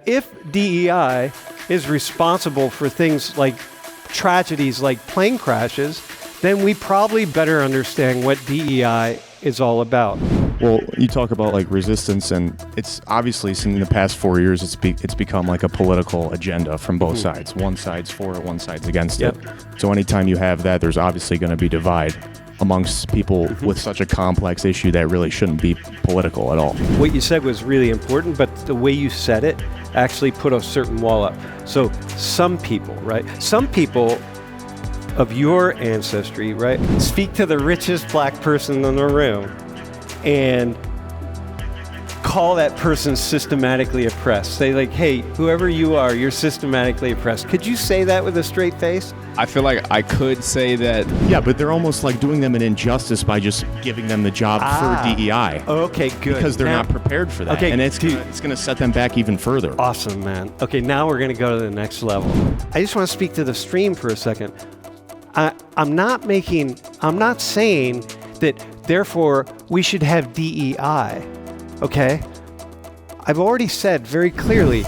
if DEI is responsible for things like tragedies like plane crashes, then we probably better understand what DEI is all about. Well, you talk about like resistance, and it's obviously in the past 4 years, it's become like a political agenda from both sides. One side's for it, one side's against it. So anytime you have that, there's obviously going to be divide amongst people with such a complex issue that really shouldn't be political at all. What you said was really important, but the way you said it actually put a certain wall up. So some people, right? Some people of your ancestry, right, speak to the richest black person in the room and call that person systematically oppressed. Say like, hey, whoever you are, you're systematically oppressed. Could you say that with a straight face? I feel like I could say that. Yeah, but they're almost like doing them an injustice by just giving them the job for DEI. Okay, good. Because they're not prepared for that. Okay, and it's going to set them back even further. Awesome, man. Okay, now we're going to go to the next level. I just want to speak to the stream for a second. I'm not saying that therefore we should have DEI, okay? I've already said very clearly,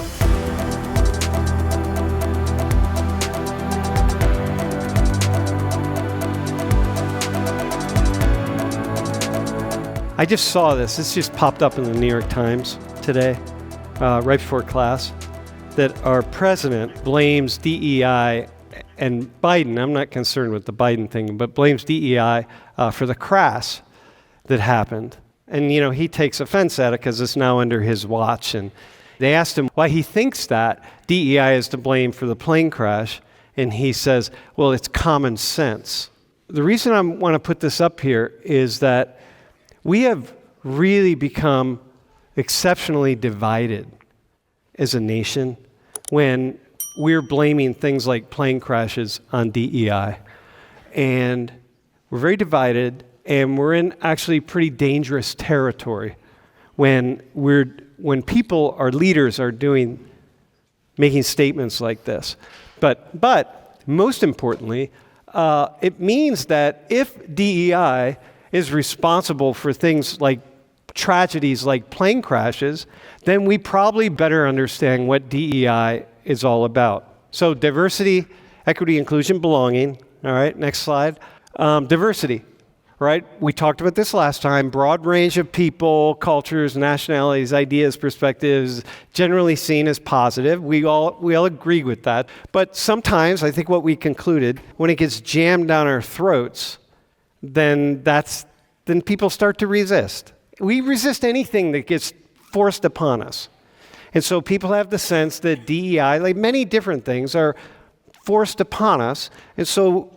I just saw this. This just popped up in the New York Times today, right before class, that our president blames DEI and Biden. I'm not concerned with the Biden thing, but blames DEI for the crash that happened. And, you know, he takes offense at it because it's now under his watch. And they asked him why he thinks that DEI is to blame for the plane crash. And he says, well, it's common sense. The reason I want to put this up here is that we have really become exceptionally divided as a nation when we're blaming things like plane crashes on DEI. And we're very divided, and we're in actually pretty dangerous territory when people, our leaders, are making statements like this. But most importantly, it means that if DEI is responsible for things like tragedies like plane crashes, then we probably better understand what DEI is all about. So diversity, equity, inclusion, belonging. All right, next slide. Diversity, right? We talked about this last time. Broad range of people, cultures, nationalities, ideas, perspectives, generally seen as positive. We all agree with that. But sometimes, I think what we concluded, when it gets jammed down our throats, then people start to resist. We resist anything that gets forced upon us. And so people have the sense that DEI, like many different things, are forced upon us. And so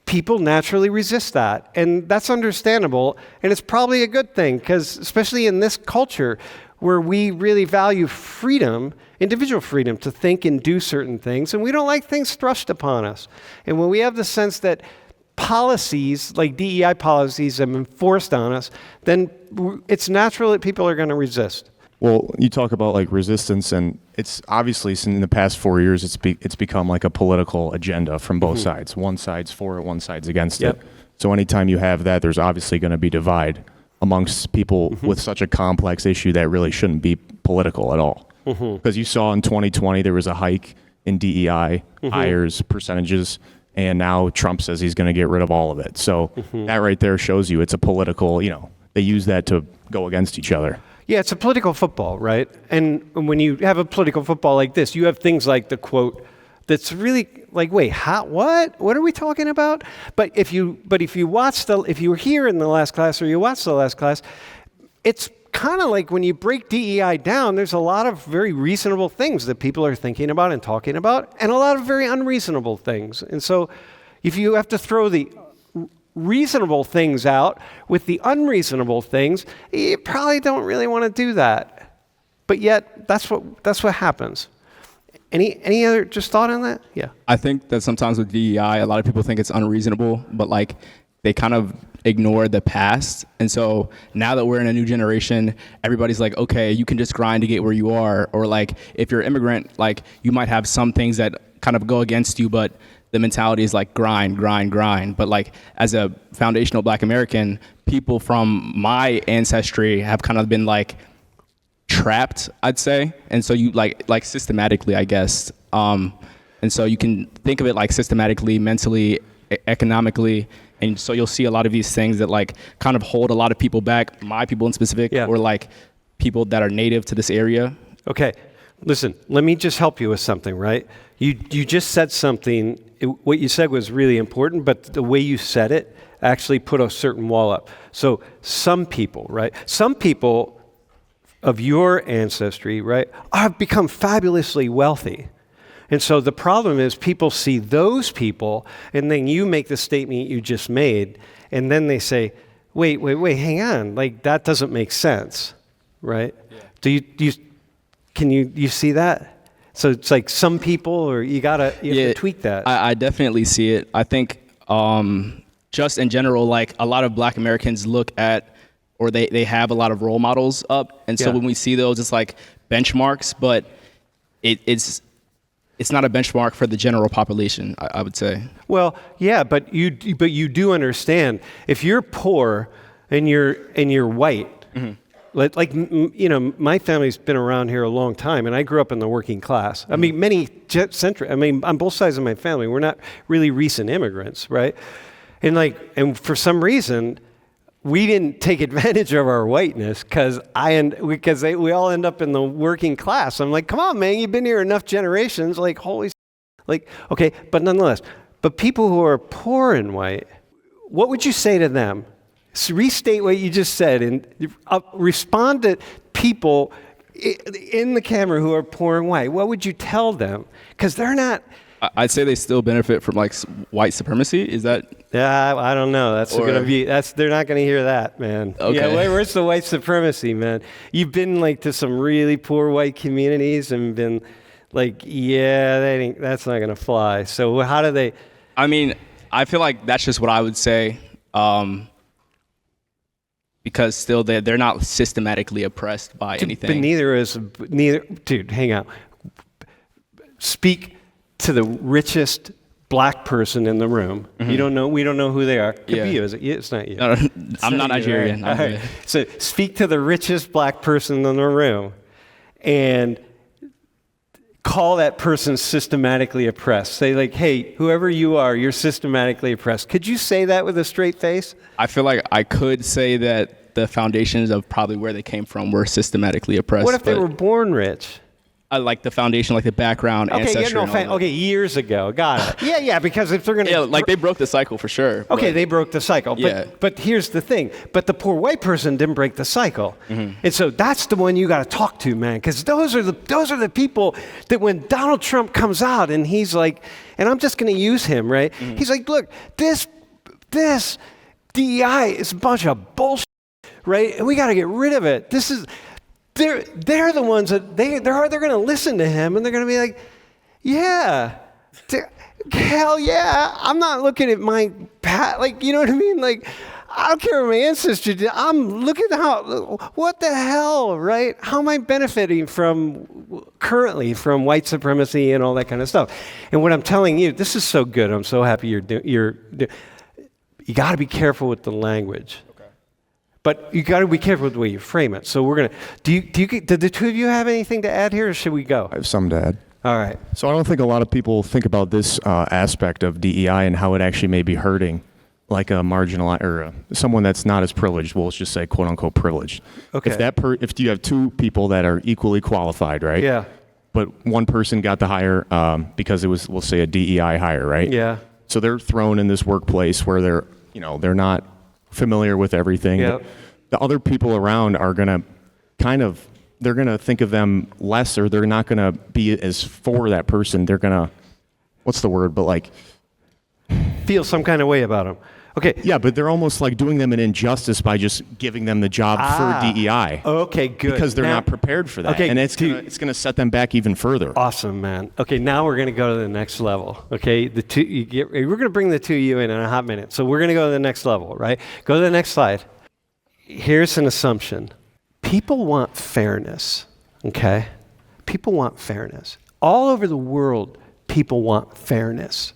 people naturally resist that. And that's understandable. And it's probably a good thing, because especially in this culture where we really value freedom, individual freedom to think and do certain things, and we don't like things thrust upon us. And when we have the sense that policies, like DEI policies, have been forced on us, then it's natural that people are going to resist. Well, you talk about like resistance, and it's obviously in the past 4 years, it's become like a political agenda from both sides. One side's for it, one side's against it. So anytime you have that, there's obviously going to be divide amongst people with such a complex issue that really shouldn't be political at all. Because you saw in 2020, there was a hike in DEI hires, percentages, and now Trump says he's going to get rid of all of it. So that right there shows you it's a political, they use that to go against each other. Yeah, it's a political football, right? And when you have a political football like this, you have things like the quote that's really like, wait, what? What are we talking about? But if you were here in the last class or you watched the last class, it's kind of like when you break DEI down, there's a lot of very reasonable things that people are thinking about and talking about, and a lot of very unreasonable things. And so if you have to throw the reasonable things out with the unreasonable things, you probably don't really want to do that. But yet, that's what happens. Any other just thought on that? Yeah. I think that sometimes with DEI, a lot of people think it's unreasonable, but like they kind of ignore the past. And so now that we're in a new generation, everybody's like, okay, you can just grind to get where you are. Or like, if you're an immigrant, like you might have some things that kind of go against you, but the mentality is like grind. But like as a foundational Black American, people from my ancestry have kind of been like trapped, I'd say. And so you like systematically, I guess. And so you can think of it like systematically, mentally, economically. And so you'll see a lot of these things that like kind of hold a lot of people back, my people in specific, or like people that are native to this area. Okay, listen, let me just help you with something, right? You just said something, what you said was really important, but the way you said it actually put a certain wall up. So some people, right? Some people of your ancestry, right, have become fabulously wealthy. And so the problem is people see those people, and then you make the statement you just made, and then they say, wait, hang on, like that doesn't make sense, right? Yeah. Can you see that? So it's like some people, or you have to tweak that. I definitely see it. I think just in general, like a lot of Black Americans look at, or they have a lot of role models up, and so when we see those, it's like benchmarks, but it's not a benchmark for the general population, I would say. Well, yeah, but you do understand if you're poor and you're white. Mm-hmm. Like you know, my family's been around here a long time, and I grew up in the working class. I mean, on both sides of my family, we're not really recent immigrants, right? And for some reason, we didn't take advantage of our whiteness because we all end up in the working class. I'm like, come on, man, you've been here enough generations. Like, holy, like, okay, but nonetheless, but people who are poor and white, what would you say to them? So restate what you just said and respond to people in the camera who are poor and white. What would you tell them? Because they're not. I'd say they still benefit from like white supremacy. Is that? Yeah, I don't know. They're not going to hear that, man. Okay. Yeah, where's the white supremacy, man? You've been like to some really poor white communities and been like, yeah, that's not going to fly. So how do they? I mean, I feel like that's just what I would say. Because still they're not systematically oppressed by anything. But neither. Dude, hang out. Speak to the richest Black person in the room. Mm-hmm. We don't know who they are. Could be you. Is it you? It's not you. No, I'm not Nigerian. Right? Right. So speak to the richest Black person in the room and call that person systematically oppressed. Say like, hey, whoever you are, you're systematically oppressed. Could you say that with a straight face? I feel like I could say that the foundations of probably where they came from were systematically oppressed. What if they were born rich? Like the foundation, like the background, ancestry. Okay, years ago. Got it. Yeah, because if they're going to... Yeah, like they broke the cycle for sure. Okay, they broke the cycle. But here's the thing. But the poor white person didn't break the cycle. Mm-hmm. And so that's the one you got to talk to, man, because those are the people that when Donald Trump comes out and he's like, and I'm just going to use him, right? Mm-hmm. He's like, look, this DEI is a bunch of bullshit, right? And we got to get rid of it. They're the ones that they're going to listen to him and they're going to be like, yeah, hell yeah. I'm not looking at my like, you know what I mean? Like, I don't care what my ancestors did. I'm looking at what the hell, right? How am I benefiting currently from white supremacy and all that kind of stuff? And what I'm telling you, this is so good. I'm so happy you got to be careful with the language. But you got to be careful with the way you frame it. So we're going to, did the two of you have anything to add here, or should we go? I have some to add. All right. So I don't think a lot of people think about this aspect of DEI and how it actually may be hurting like a marginalized or someone that's not as privileged. Well, let's just say quote unquote privileged. Okay. If you have two people that are equally qualified, right? Yeah. But one person got the hire because it was, we'll say, a DEI hire, right? Yeah. So they're thrown in this workplace where they're not familiar with everything. Yep. The other people around are going to they're going to think of them less, or they're not going to be as for that person. They're going to, what's the word, but like feel some kind of way about them. Okay. Yeah, but they're almost like doing them an injustice by just giving them the job for DEI. Okay, good. Because they're not prepared for that. Okay, and it's going to set them back even further. Awesome, man. Okay, now we're going to go to the next level. Okay, we're going to bring the two of you in a hot minute. So we're going to go to the next level, right? Go to the next slide. Here's an assumption. People want fairness, okay? People want fairness. All over the world, people want fairness.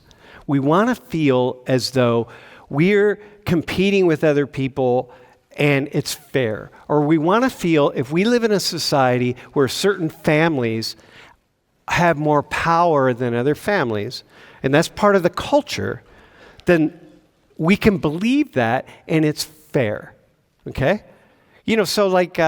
We want to feel as though we're competing with other people and it's fair. Or we want to feel if we live in a society where certain families have more power than other families, and that's part of the culture, then we can believe that and it's fair. Okay? So like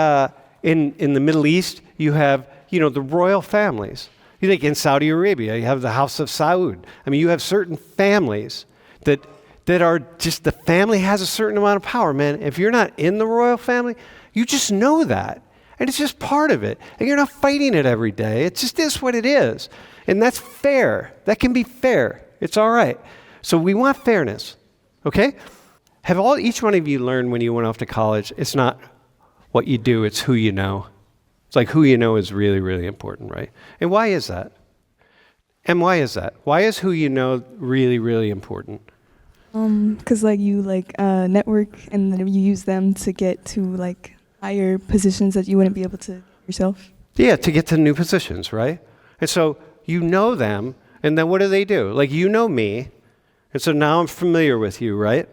in the Middle East, you have, the royal families. You think in Saudi Arabia, you have the House of Saud. I mean, you have certain families that are just, the family has a certain amount of power, man. If you're not in the royal family, you just know that. And it's just part of it. And you're not fighting it every day. It just is what it is. And that's fair. That can be fair. It's all right. So we want fairness. Okay? Have each one of you learned when you went off to college, it's not what you do, it's who you know. It's like who you know is really, really important, right? And why is that? And why is that? Why is who you know really, really important? Because you network and then you use them to get to higher positions that you wouldn't be able to yourself. Yeah, to get to new positions, right? And so you know them, and then what do they do? You know me, and so now I'm familiar with you, right?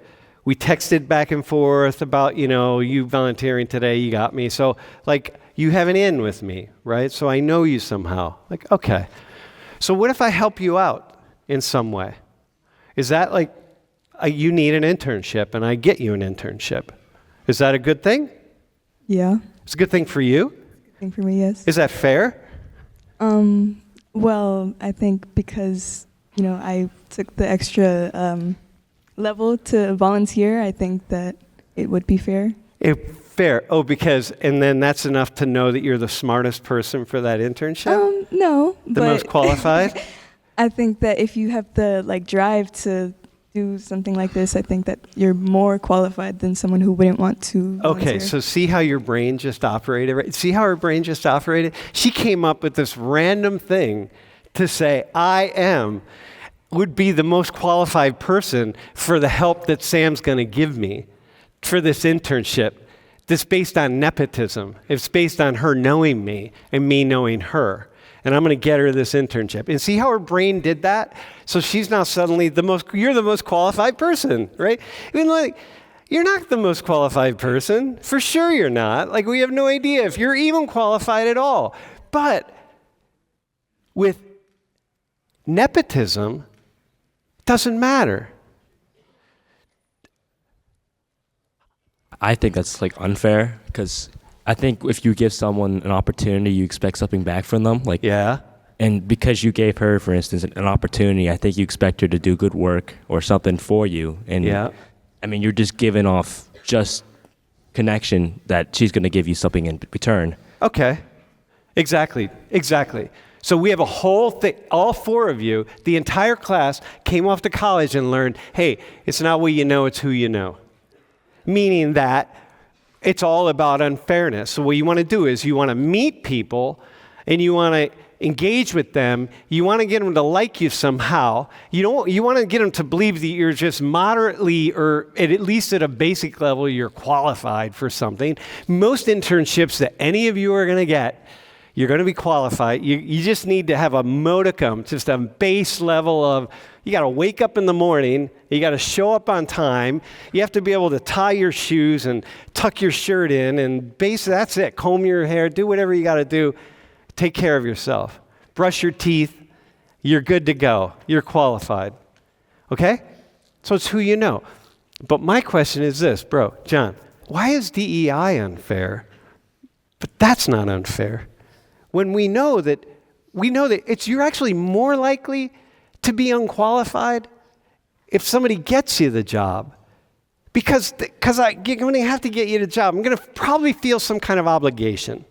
We texted back and forth about, you volunteering today, you got me. So you have an in with me, right? So I know you somehow. Okay. So what if I help you out in some way? Is that you need an internship and I get you an internship? Is that a good thing? Yeah. It's a good thing for you? Good thing for me, yes. Is that fair? Well, I think because, I took the extra level to volunteer, I think that it would be fair. Fair. Oh, and then that's enough to know that you're the smartest person for that internship? No. The most qualified? I think that if you have the drive to do something like this, I think that you're more qualified than someone who wouldn't want to volunteer. Okay, so see how your brain just operated, right? See how her brain just operated? She came up with this random thing to say, would be the most qualified person for the help that Sam's going to give me for this internship. That's based on nepotism. It's based on her knowing me and me knowing her. And I'm going to get her this internship. And see how her brain did that? So she's now suddenly you're the most qualified person, right? You're not the most qualified person. For sure you're not. We have no idea if you're even qualified at all. But with nepotism, it doesn't matter. I think that's unfair because I think if you give someone an opportunity, you expect something back from them. Yeah. And because you gave her, for instance, an opportunity, I think you expect her to do good work or something for you. And yeah. I mean, you're just giving off just connection that she's going to give you something in return. Okay. Exactly. So we have a whole thing, all four of you, the entire class came off to college and learned, hey, it's not what you know, it's who you know. Meaning that it's all about unfairness. So what you want to do is you want to meet people and you want to engage with them. You want to get them to like you somehow. You want to get them to believe that you're just moderately or at least at a basic level you're qualified for something. Most internships that any of you are going to get, you're going to be qualified. You just need to have a modicum, just a base level of, you got to wake up in the morning, you got to show up on time, you have to be able to tie your shoes and tuck your shirt in, and that's it. Comb your hair, do whatever you got to do. Take care of yourself. Brush your teeth. You're good to go. You're qualified. Okay? So it's who you know. But my question is this, John, why is DEI unfair? But that's not unfair. When we know that you're actually more likely to be unqualified if somebody gets you the job. Because I'm going to have to get you the job. I'm going to probably feel some kind of obligation,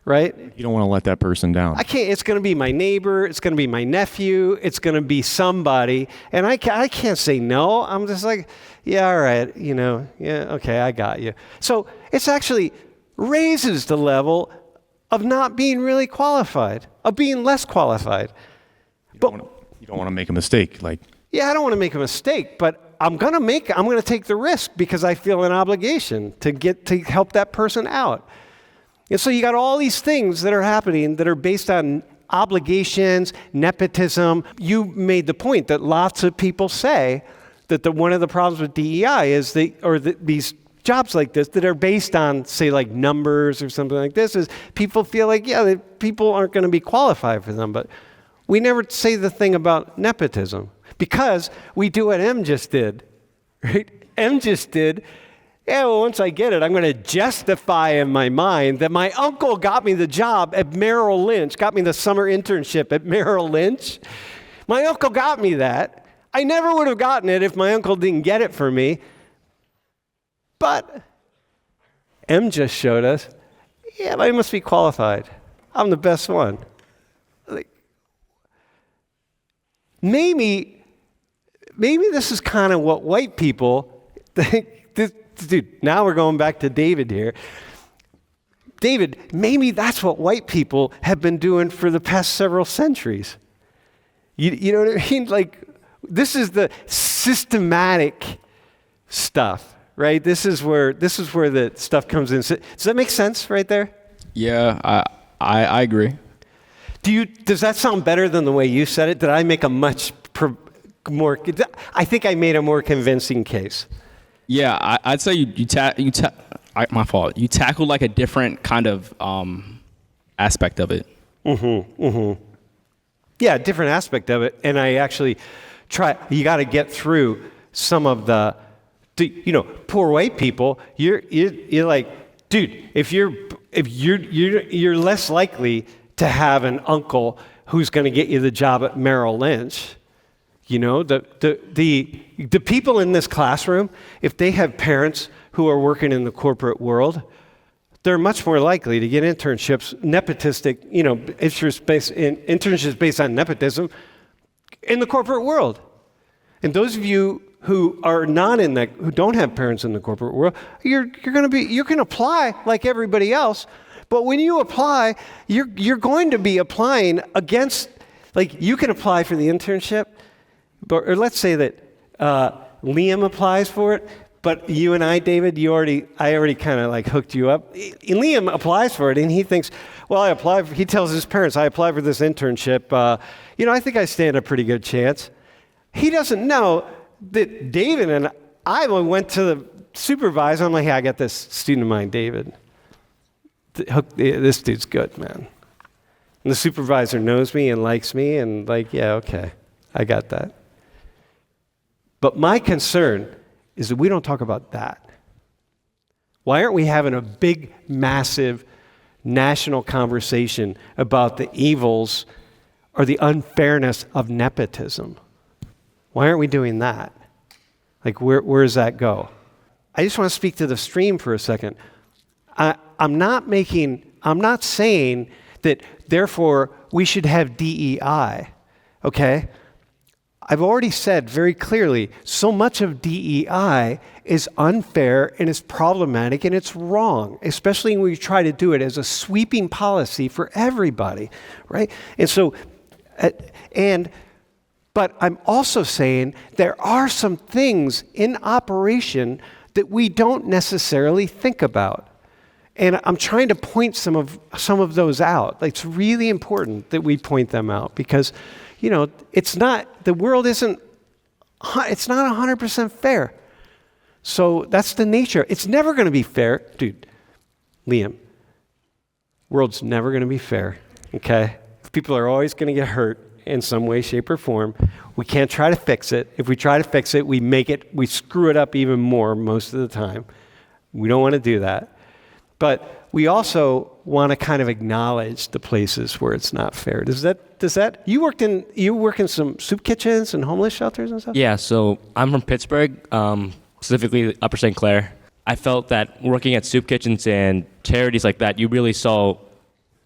right? You don't want to let that person down. I can't. It's going to be my neighbor. It's going to be my nephew. It's going to be somebody. And I can't say no. I'm just yeah, all right. Yeah, okay, I got you. So it's actually raises the level of not being really qualified, of being less qualified. You don't want to make a mistake. Yeah, I don't want to make a mistake, but I'm going to take the risk because I feel an obligation to help that person out. And so you got all these things that are happening that are based on obligations, nepotism. You made the point that lots of people say that one of the problems with DEI is these jobs like this that are based on, say, like numbers or something like this, is people feel like, yeah, people aren't going to be qualified for them. But we never say the thing about nepotism because we do what M just did, right? M just did, yeah, well, once I get it, I'm going to justify in my mind that my uncle got me the job at Merrill Lynch, got me the summer internship at Merrill Lynch. My uncle got me that. I never would have gotten it if my uncle didn't get it for me. But M just showed us, yeah, I must be qualified. I'm the best one. Like, maybe this is kind of what white people think. Dude, now we're going back to David here. David, maybe that's what white people have been doing for the past several centuries. You know what I mean? Like, this is the systematic stuff, right? This is where the stuff comes in. Does that make sense right there? Yeah, I agree. Does that sound better than the way you said it? Did I make a much more? I think I made a more convincing case. Yeah, I'd say my fault. You tackled like a different kind of aspect of it. Yeah, different aspect of it. And I actually you got to get through some of the, poor white people. You're like, dude, if you're less likely to have an uncle who's going to get you the job at Merrill Lynch. The people in this classroom, if they have parents who are working in the corporate world, they're much more likely to get internships, nepotistic, internships based on nepotism in the corporate world. And those of you who are not in that, who don't have parents in the corporate world, you can apply like everybody else, but when you apply, you're going to be applying against, like, you can apply for the internship. Or let's say that Liam applies for it, but you and I, David, I already kind of like hooked you up. Liam applies for it, and he thinks, well, he tells his parents, I applied for this internship. I think I stand a pretty good chance. He doesn't know that David and I went to the supervisor. I'm like, hey, I got this student of mine, David. This dude's good, man. And the supervisor knows me and likes me, and like, yeah, okay, I got that. But my concern is that we don't talk about that. Why aren't we having a big, massive national conversation about the evils or the unfairness of nepotism? Why aren't we doing that? Like, where does that go? I just want to speak to the stream for a second. I'm not saying that, therefore, we should have DEI, okay? I've already said very clearly, so much of DEI is unfair and it's problematic and it's wrong, especially when we try to do it as a sweeping policy for everybody, right? And so, but I'm also saying there are some things in operation that we don't necessarily think about. And I'm trying to point some of those out. Like, it's really important that we point them out because, the world it's not 100% fair. So that's the nature. It's never going to be fair. Dude, Liam, world's never going to be fair, okay? People are always going to get hurt in some way, shape, or form. We can't try to fix it. If we try to fix it, we screw it up even more most of the time. We don't want to do that. But we also want to kind of acknowledge the places where it's not fair. Does that you work in some soup kitchens and homeless shelters and stuff? Yeah, so I'm from Pittsburgh, specifically Upper St. Clair. I felt that working at soup kitchens and charities like that, you really saw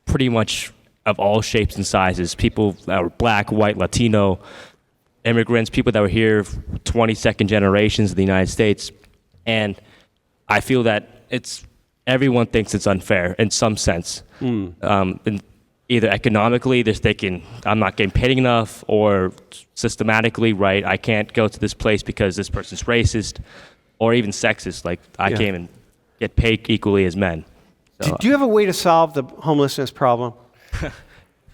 pretty much of all shapes and sizes, people that were black, white, Latino, immigrants, people that were here 22nd generations in the United States. And I feel that everyone thinks it's unfair in some sense. And either economically, they're thinking, I'm not getting paid enough, or systematically, right, I can't go to this place because this person's racist, or even sexist, like I can't even get paid equally as men. So, do you have a way to solve the homelessness problem?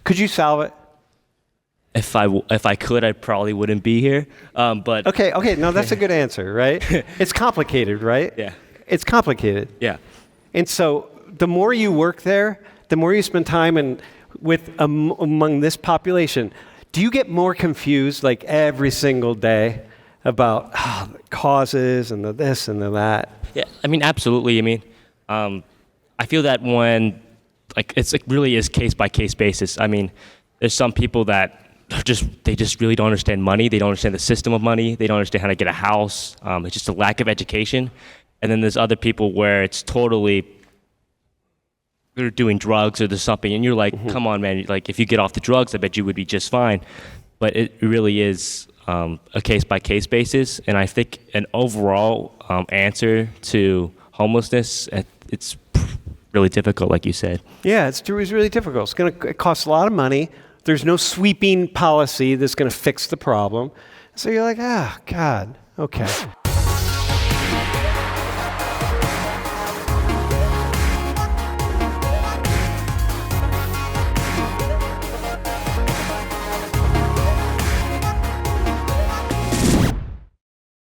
Could you solve it? If I could, I probably wouldn't be here. But Okay. No, that's a good answer, right? It's complicated, right? Yeah. it's complicated. Yeah. And so the more you work there, the more you spend time among this population, do you get more confused like every single day about the causes and the this and the that? Yeah, I mean, absolutely. I mean, I feel that when, like, it's like really is case by case basis. I mean, there's some people that they just really don't understand money. They don't understand the system of money. They don't understand how to get a house. It's just a lack of education. And then there's other people where it's totally, they're doing drugs or there's something, and you're like, come on, man. Like, if you get off the drugs, I bet you would be just fine. But it really is a case by case basis. And I think an overall answer to homelessness, it's really difficult, like you said. Yeah, it's really difficult. It costs a lot of money. There's no sweeping policy that's going to fix the problem. So you're like, God, okay.